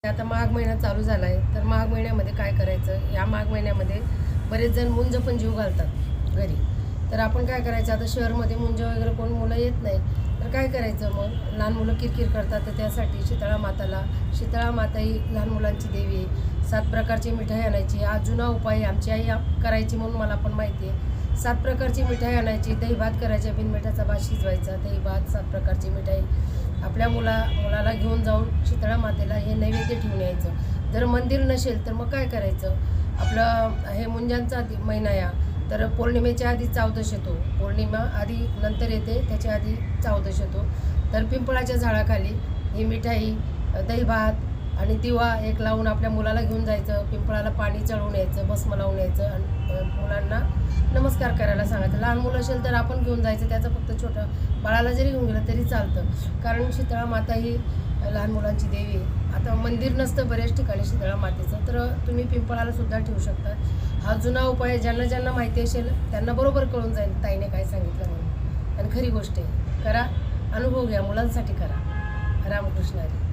आता माघ महिना चालू झाला आहे, तर माघ महिन्यामध्ये काय करायचं? या माघ महिन्यामध्ये बरेच जण मुंज पण जीव घालतात घरी. तर आपण काय करायचं? आता शहरमध्ये मुंज वगैरे कोण मुलं येत नाही, तर काय करायचं मग? लहान मुलं किरकिर करतात, तर त्यासाठी शीतळा माता ही लहान मुलांची देवी आहे. 7 प्रकारची मिठाई आणायची. हा जुना उपाय आमची आई करायची म्हणून मला पण माहिती आहे. 7 प्रकारची मिठाई आणायची, दही भात करायचा, बिनमिठाचा भात शिजवायचा, दही भात 7 प्रकारची मिठाई आपल्या मुलाला घेऊन जाऊन शीतळा मातेला हे नैवेद्य ठेवून यायचं. जर मंदिर नसेल तर मग काय करायचं? आपलं हे मुंजांचा महिना या, तर पौर्णिमेच्या आधी चावदश येतो. पौर्णिमा आधी नंतर येते, त्याच्या आधी चावदश येतो. तर पिंपळाच्या झाडाखाली ही मिठाई, दही भात आणि दिवा एक लावून आपल्या मुलाला घेऊन जायचं. पिंपळाला पाणी चढवून यायचं, भस्म लावून यायचं आणि मुलांना नमस्कार करायला सांगायचं. लहान मुलं असेल तर आपण घेऊन जायचं, त्याचं फक्त छोटं बाळाला जरी घेऊन गेलं तरी चालतं. कारण शीतळा माता ही लहान मुलांची देवी आहे. आता मंदिर नसतं बऱ्याच ठिकाणी शीतळा मातेचं, तर तुम्ही पिंपळाला सुद्धा ठेवू शकता. हा जुना उपाय ज्यांना माहिती असेल त्यांना बरोबर कळून जाईल ताईने काय सांगितलं म्हणून. आणि खरी गोष्ट आहे, करा, अनुभव घ्या, मुलांसाठी करा. रामकृष्ण हरी.